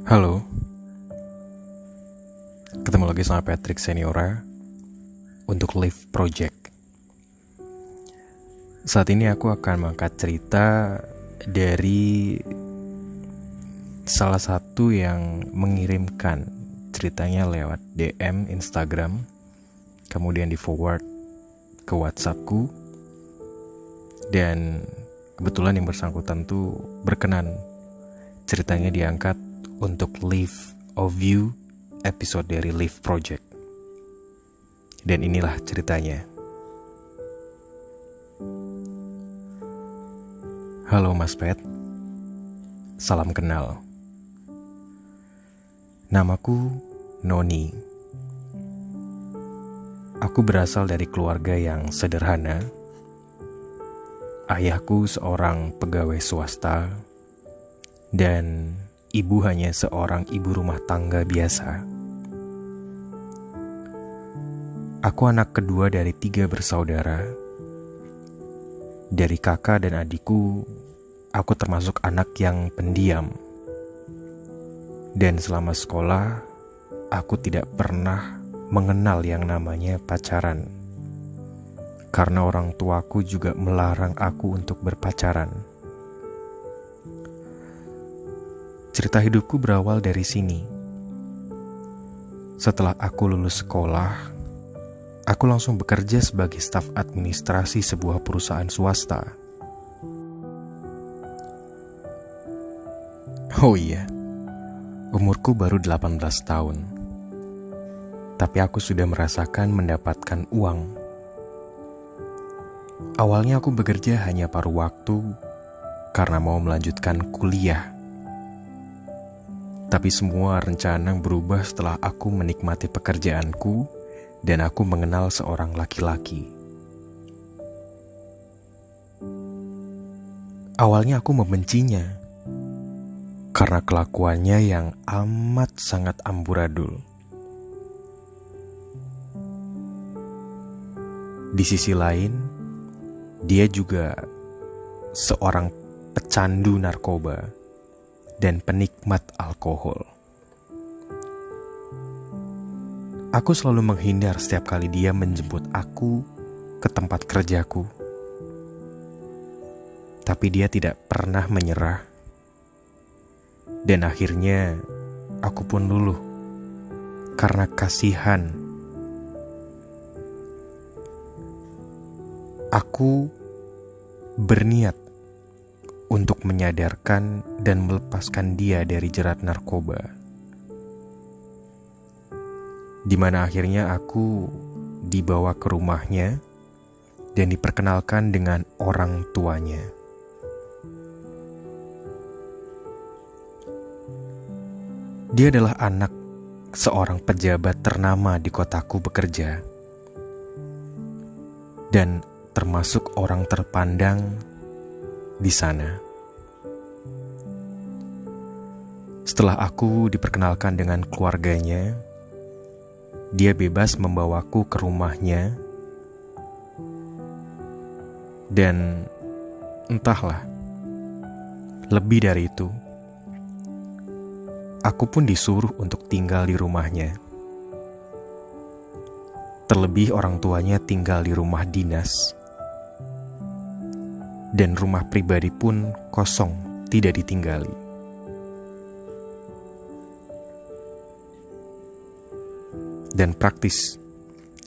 Halo, ketemu lagi sama Patrick Seniora untuk Live Project. Saat ini aku akan mengangkat cerita dari salah satu yang mengirimkan ceritanya lewat DM Instagram, kemudian di forward ke WhatsAppku, dan kebetulan yang bersangkutan tuh berkenan ceritanya diangkat untuk Live of You episode dari Live Project. Dan inilah ceritanya. Halo Mas Pet, salam kenal. Namaku Noni. Aku berasal dari keluarga yang sederhana. Ayahku seorang pegawai swasta dan ibu hanya seorang ibu rumah tangga biasa. Aku anak kedua dari 3 bersaudara. Dari kakak dan adikku, aku termasuk anak yang pendiam. Dan selama sekolah, aku tidak pernah mengenal yang namanya pacaran. Karena orang tuaku juga melarang aku untuk berpacaran. Cerita hidupku berawal dari sini. Setelah aku lulus sekolah, aku langsung bekerja sebagai staf administrasi sebuah perusahaan swasta. Oh iya, umurku baru 18 tahun. Tapi aku sudah merasakan mendapatkan uang. Awalnya aku bekerja hanya paruh waktu karena mau melanjutkan kuliah. Tapi semua rencana berubah setelah aku menikmati pekerjaanku dan aku mengenal seorang laki-laki. Awalnya aku membencinya karena kelakuannya yang amat sangat amburadul. Di sisi lain, dia juga seorang pecandu narkoba dan penikmat alkohol. Aku selalu menghindar setiap kali dia menjemput aku ke tempat kerjaku. Tapi dia tidak pernah menyerah. Dan akhirnya aku pun luluh karena kasihan. Aku berniat untuk menyadarkan dan melepaskan dia dari jerat narkoba. Di mana akhirnya aku dibawa ke rumahnya dan diperkenalkan dengan orang tuanya. Dia adalah anak seorang pejabat ternama di kotaku bekerja dan termasuk orang terpandang di sana. Setelah aku diperkenalkan dengan keluarganya, dia bebas membawaku ke rumahnya. Dan entahlah, lebih dari itu, aku pun disuruh untuk tinggal di rumahnya. Terlebih orang tuanya tinggal di rumah dinas. Dan rumah pribadi pun kosong, tidak ditinggali. Dan praktis,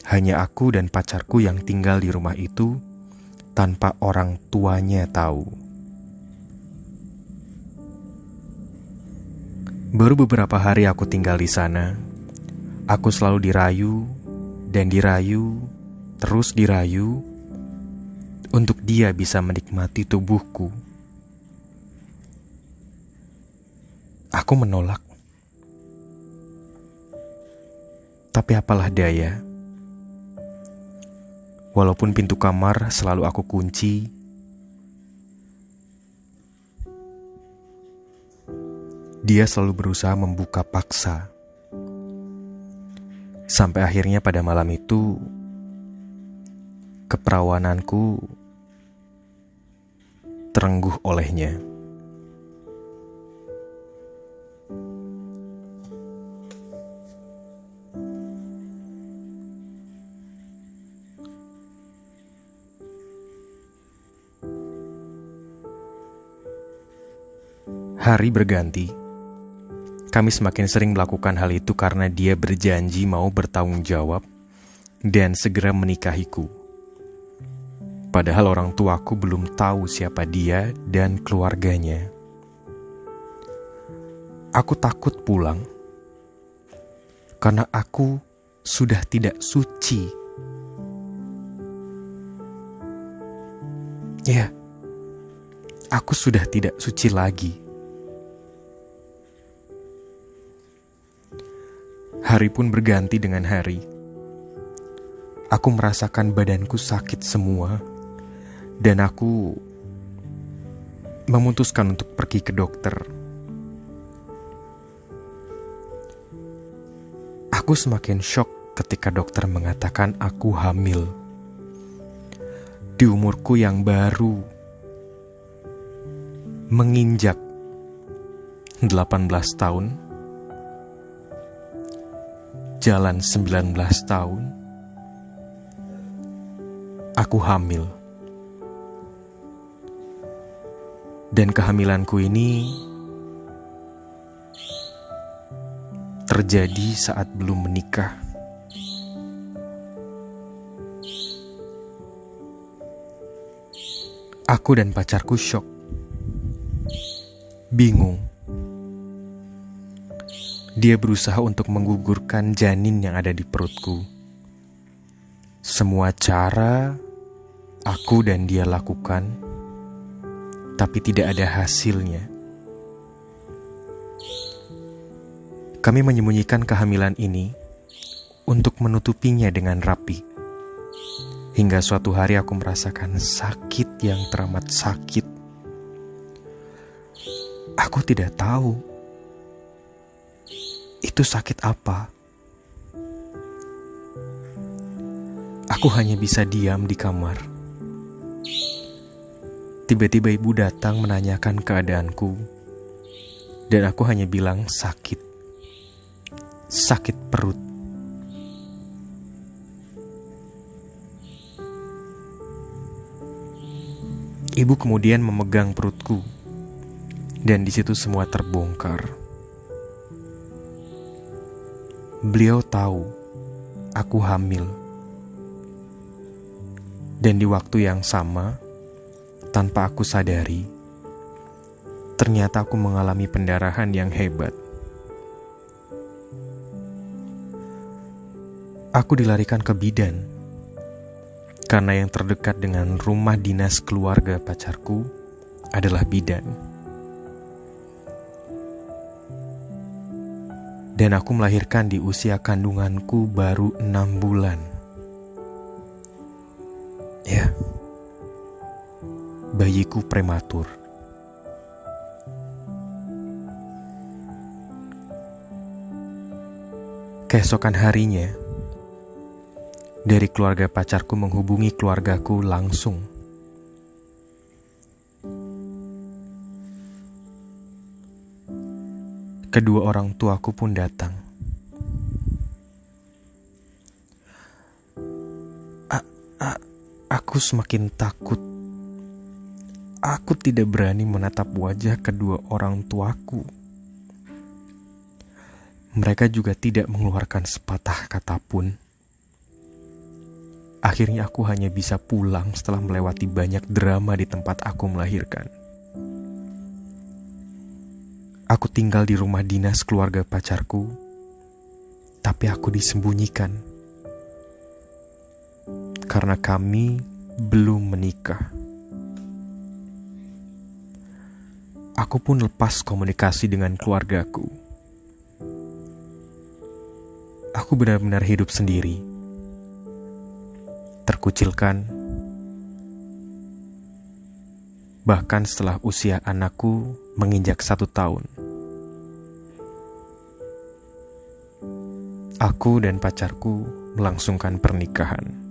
hanya aku dan pacarku yang tinggal di rumah itu tanpa orang tuanya tahu. Baru beberapa hari aku tinggal di sana, aku selalu dirayu dan dirayu, terus dirayu, untuk dia bisa menikmati tubuhku. Aku menolak. Tapi apalah daya. Walaupun pintu kamar selalu aku kunci, dia selalu berusaha membuka paksa. Sampai akhirnya pada malam itu, keperawananku terengguh olehnya. Hari berganti. Kami semakin sering melakukan hal itu karena dia berjanji mau bertanggung jawab dan segera menikahiku. Padahal orang tuaku belum tahu siapa dia dan keluarganya. Aku takut pulang karena aku sudah tidak suci. Ya, aku sudah tidak suci lagi. Hari pun berganti dengan hari. Aku merasakan badanku sakit semua, dan aku memutuskan untuk pergi ke dokter. Aku semakin syok ketika dokter mengatakan aku hamil. Di umurku yang baru menginjak 18 tahun, jalan 19 tahun, aku hamil. Dan kehamilanku ini terjadi saat belum menikah. Aku dan pacarku syok, bingung. Dia berusaha untuk menggugurkan janin yang ada di perutku. Semua cara aku dan dia lakukan, tapi tidak ada hasilnya. Kami menyembunyikan kehamilan ini untuk menutupinya dengan rapi. Hingga suatu hari aku merasakan sakit yang teramat sakit. Aku tidak tahu itu sakit apa. Aku hanya bisa diam di kamar. Tiba-tiba ibu datang menanyakan keadaanku, dan aku hanya bilang sakit. Sakit perut. Ibu kemudian memegang perutku, dan di situ semua terbongkar. Beliau tahu aku hamil, dan di waktu yang sama, tanpa aku sadari, ternyata aku mengalami pendarahan yang hebat. Aku dilarikan ke bidan, karena yang terdekat dengan rumah dinas keluarga pacarku adalah bidan. Dan aku melahirkan di usia kandunganku baru 6 bulan. Ya, bayiku prematur. Keesokan harinya, dari keluarga pacarku menghubungi keluargaku langsung. Kedua orang tuaku pun datang. Aku semakin takut. Aku tidak berani menatap wajah kedua orang tuaku. Mereka juga tidak mengeluarkan sepatah kata pun. Akhirnya aku hanya bisa pulang setelah melewati banyak drama di tempat aku melahirkan. Aku tinggal di rumah dinas keluarga pacarku, tapi aku disembunyikan. Karena kami belum menikah. Aku pun lepas komunikasi dengan keluargaku. Aku benar-benar hidup sendiri. Terkucilkan. Bahkan setelah usia anakku menginjak 1 tahun. Aku dan pacarku melangsungkan pernikahan.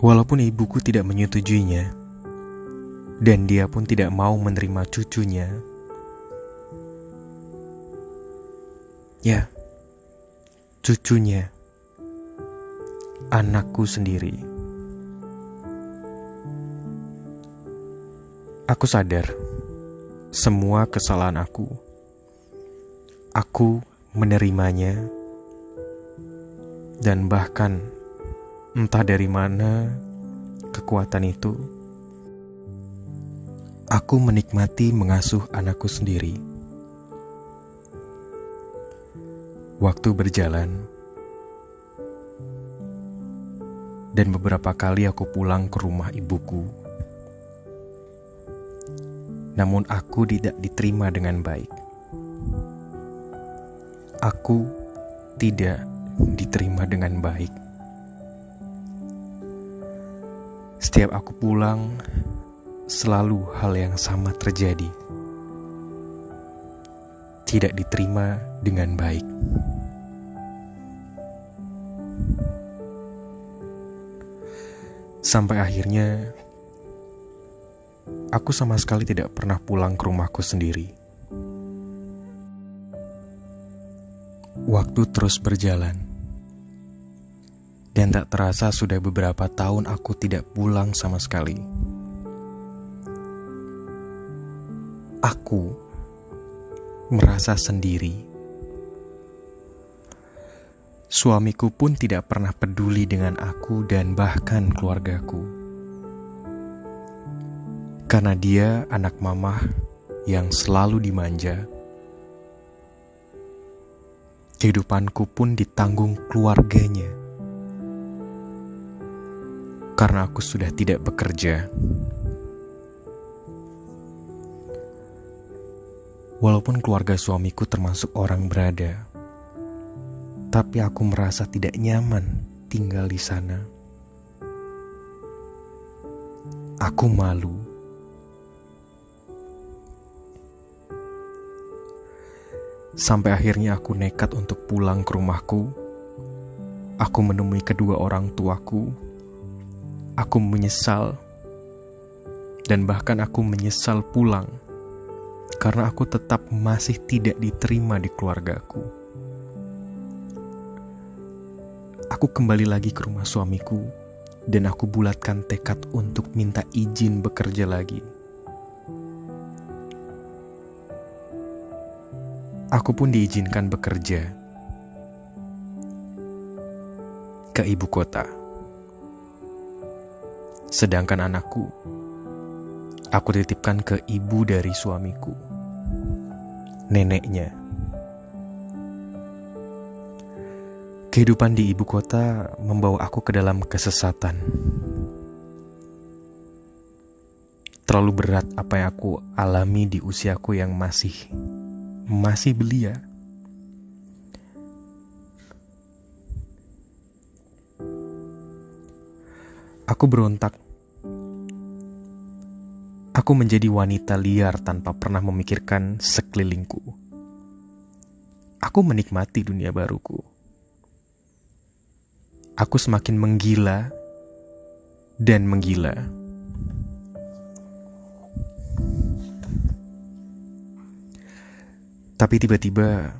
Walaupun ibuku tidak menyetujuinya, dan dia pun tidak mau menerima cucunya. Ya, cucunya, anakku sendiri. Aku sadar semua kesalahan aku. Aku menerimanya, dan bahkan entah dari mana kekuatan itu, aku menikmati mengasuh anakku sendiri. Waktu berjalan, dan beberapa kali aku pulang ke rumah ibuku. Namun aku tidak diterima dengan baik. Aku tidak diterima dengan baik. Setiap aku pulang, selalu hal yang sama terjadi. Tidak diterima dengan baik. Sampai akhirnya, aku sama sekali tidak pernah pulang ke rumahku sendiri. Waktu terus berjalan, dan tak terasa sudah beberapa tahun aku tidak pulang sama sekali. Aku merasa sendiri. Suamiku pun tidak pernah peduli dengan aku dan bahkan keluargaku. Karena dia anak mamah yang selalu dimanja. Kehidupanku pun ditanggung keluarganya. Karena aku sudah tidak bekerja. Walaupun keluarga suamiku termasuk orang berada, tapi aku merasa tidak nyaman tinggal di sana. Aku malu. Sampai akhirnya aku nekat untuk pulang ke rumahku. Aku menemui kedua orang tuaku. Aku menyesal. Dan bahkan aku menyesal pulang. Karena aku tetap masih tidak diterima di keluargaku. Aku kembali lagi ke rumah suamiku. Dan aku bulatkan tekad untuk minta izin bekerja lagi. Aku pun diizinkan bekerja ke ibu kota. Sedangkan anakku, aku titipkan ke ibu dari suamiku, neneknya. Kehidupan di ibu kota membawa aku ke dalam kesesatan. Terlalu berat apa yang aku alami di usiaku yang masih belia. Aku berontak. Aku menjadi wanita liar tanpa pernah memikirkan sekelilingku. Aku menikmati dunia baruku. Aku semakin menggila dan menggila. Tapi tiba-tiba,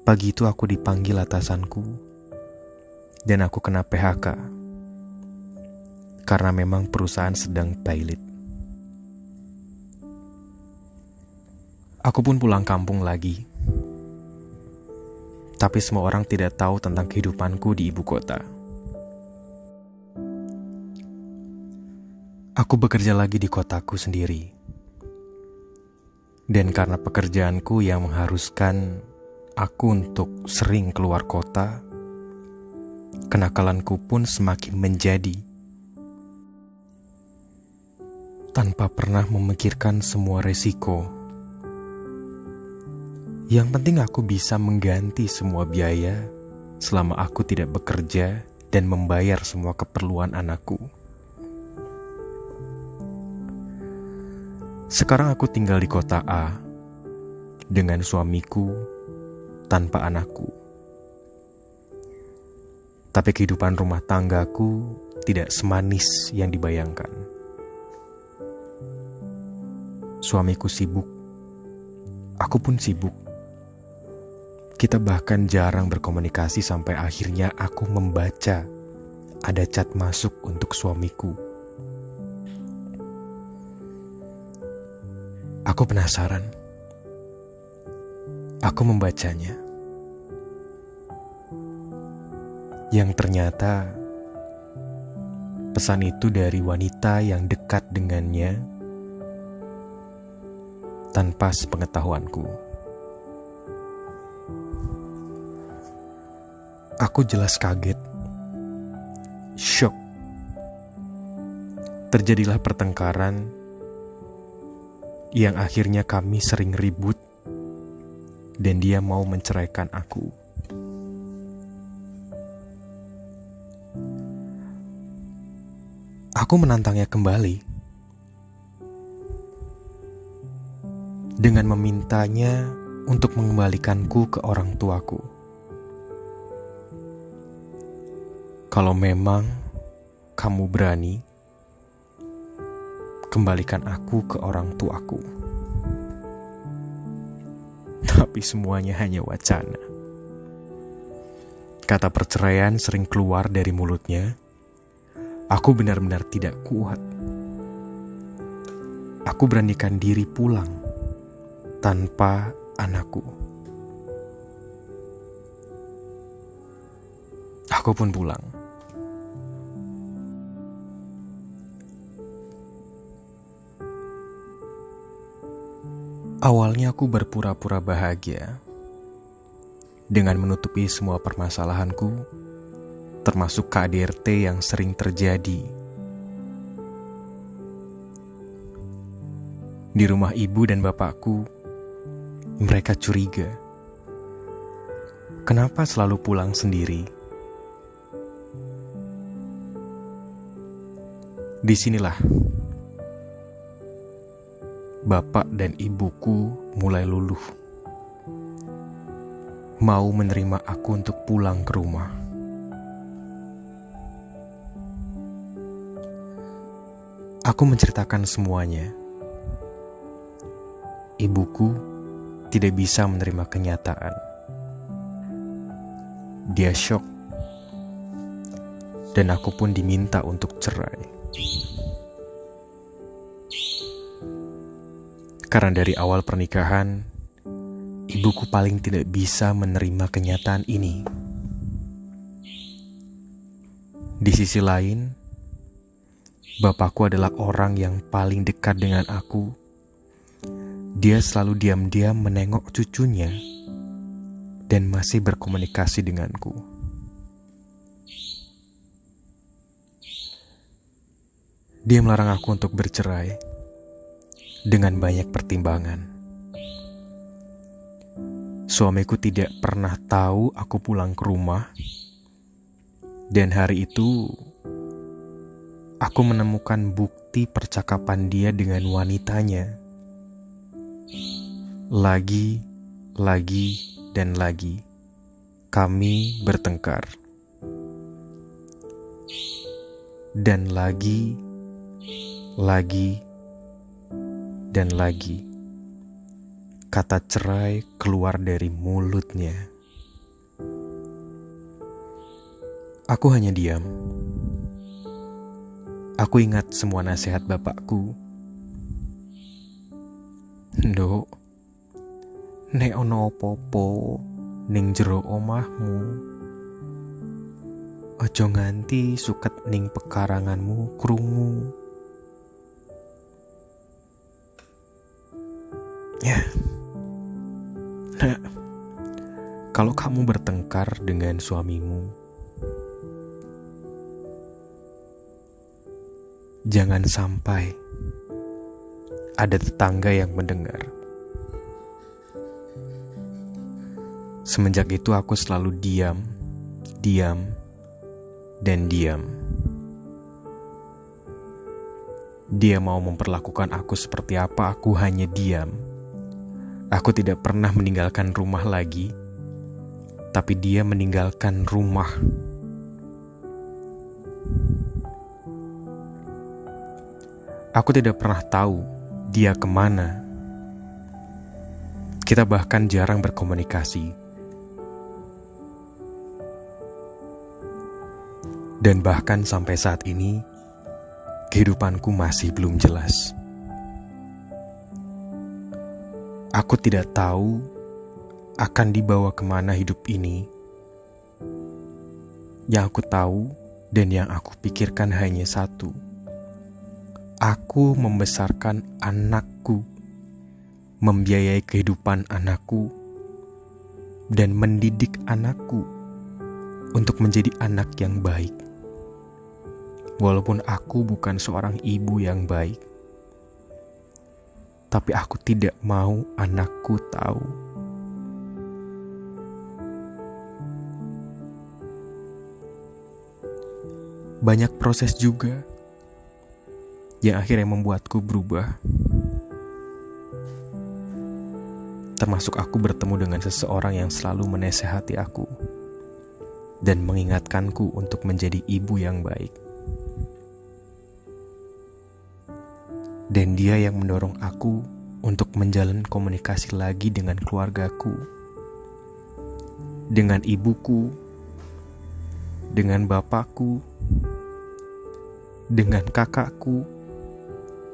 pagi itu aku dipanggil atasanku, dan aku kena PHK, karena memang perusahaan sedang bailit. Aku pun pulang kampung lagi, tapi semua orang tidak tahu tentang kehidupanku di ibu kota. Aku bekerja lagi di kotaku sendiri. Dan karena pekerjaanku yang mengharuskan aku untuk sering keluar kota, kenakalanku pun semakin menjadi. Tanpa pernah memikirkan semua resiko. Yang penting aku bisa mengganti semua biaya selama aku tidak bekerja dan membayar semua keperluan anakku. Sekarang aku tinggal di kota A dengan suamiku tanpa anakku. Tapi kehidupan rumah tanggaku tidak semanis yang dibayangkan. Suamiku sibuk, aku pun sibuk. Kita bahkan jarang berkomunikasi sampai akhirnya aku membaca ada chat masuk untuk suamiku. Aku penasaran. Aku membacanya. Yang ternyata pesan itu dari wanita yang dekat dengannya tanpa sepengetahuanku. Aku jelas kaget, syok. Terjadilah pertengkaran yang akhirnya kami sering ribut dan dia mau menceraikan aku. Aku menantangnya kembali dengan memintanya untuk mengembalikanku ke orang tuaku. Kalau memang kamu berani, kembalikan aku ke orang tuaku. Tapi semuanya hanya wacana. Kata perceraian sering keluar dari mulutnya. Aku benar-benar tidak kuat. Aku beranikan diri pulang tanpa anakku. Aku pun pulang. Awalnya aku berpura-pura bahagia dengan menutupi semua permasalahanku, termasuk KDRT yang sering terjadi. Di rumah ibu dan bapakku, mereka curiga. Kenapa selalu pulang sendiri? Disinilah bapak dan ibuku mulai luluh, mau menerima aku untuk pulang ke rumah. Aku menceritakan semuanya. Ibuku tidak bisa menerima kenyataan. Dia syok, dan aku pun diminta untuk cerai. Karena dari awal pernikahan, ibuku paling tidak bisa menerima kenyataan ini. Di sisi lain, bapakku adalah orang yang paling dekat dengan aku. Dia selalu diam-diam menengok cucunya dan masih berkomunikasi denganku. Dia melarang aku untuk bercerai dengan banyak pertimbangan. Suamiku tidak pernah tahu aku pulang ke rumah, dan hari itu aku menemukan bukti percakapan dia dengan wanitanya. Lagi, dan lagi kami bertengkar. Dan lagi, dan lagi kata cerai keluar dari mulutnya. Aku hanya diam. Aku ingat semua nasihat bapakku. Nduk, nek ono opo-opo ning jero omahmu, aja nganti suket ning pekaranganmu krungu. Ya, nah, kalau kamu bertengkar dengan suamimu, jangan sampai ada tetangga yang mendengar. Semenjak itu aku selalu diam, dan diam. Dia mau memperlakukan aku seperti apa, aku hanya diam. Aku tidak pernah meninggalkan rumah lagi, tapi dia meninggalkan rumah. Aku tidak pernah tahu dia kemana. Kita bahkan jarang berkomunikasi. Dan bahkan sampai saat ini, kehidupanku masih belum jelas. Aku tidak tahu akan dibawa kemana hidup ini. Yang aku tahu dan yang aku pikirkan hanya satu. Aku membesarkan anakku, membiayai kehidupan anakku, dan mendidik anakku untuk menjadi anak yang baik. Walaupun aku bukan seorang ibu yang baik, tapi aku tidak mau anakku tahu. Banyak proses juga yang akhirnya membuatku berubah. Termasuk aku bertemu dengan seseorang yang selalu menasehati aku dan mengingatkanku untuk menjadi ibu yang baik. Dan dia yang mendorong aku untuk menjalin komunikasi lagi dengan keluargaku, dengan ibuku, dengan bapakku, dengan kakakku,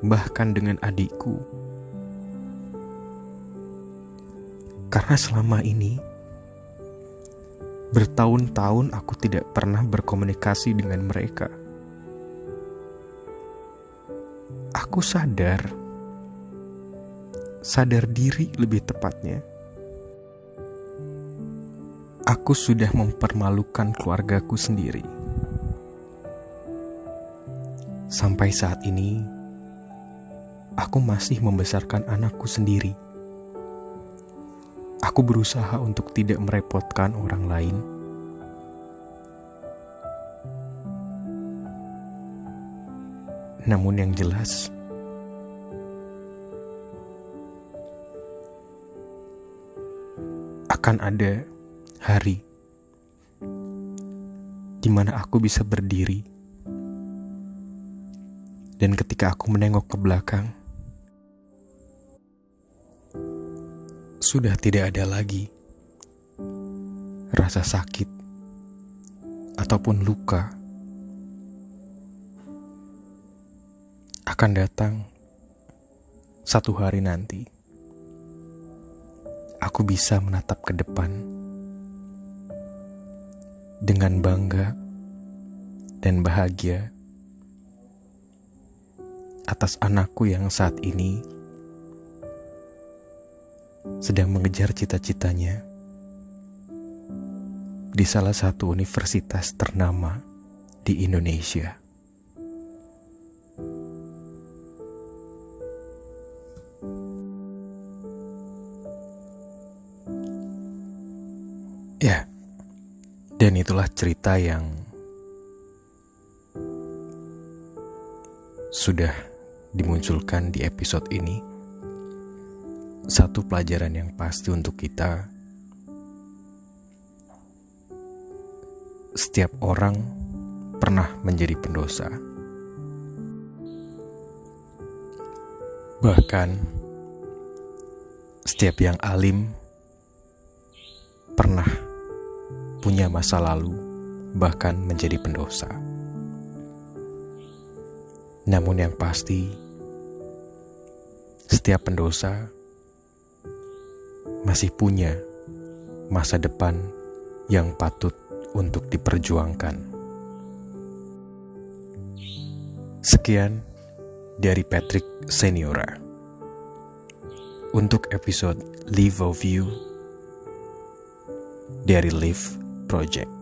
bahkan dengan adikku. Karena selama ini, bertahun-tahun aku tidak pernah berkomunikasi dengan mereka. Aku sadar diri lebih tepatnya. Aku sudah mempermalukan keluargaku sendiri. Sampai saat ini, aku masih membesarkan anakku sendiri. Aku berusaha untuk tidak merepotkan orang lain. Namun yang jelas, akan ada hari di mana aku bisa berdiri, dan ketika aku menengok ke belakang, sudah tidak ada lagi rasa sakit ataupun luka. Akan datang satu hari nanti, aku bisa menatap ke depan dengan bangga dan bahagia atas anakku yang saat ini sedang mengejar cita-citanya di salah satu universitas ternama di Indonesia. Ya, dan itulah cerita yang sudah dimunculkan di episode ini. Satu pelajaran yang pasti untuk kita: setiap orang pernah menjadi pendosa. Bahkan setiap yang alim pernah punya masa lalu, bahkan menjadi pendosa. Namun yang pasti, setiap pendosa masih punya masa depan yang patut untuk diperjuangkan. Sekian dari Patrick Seniora untuk episode Live of You dari Live Project.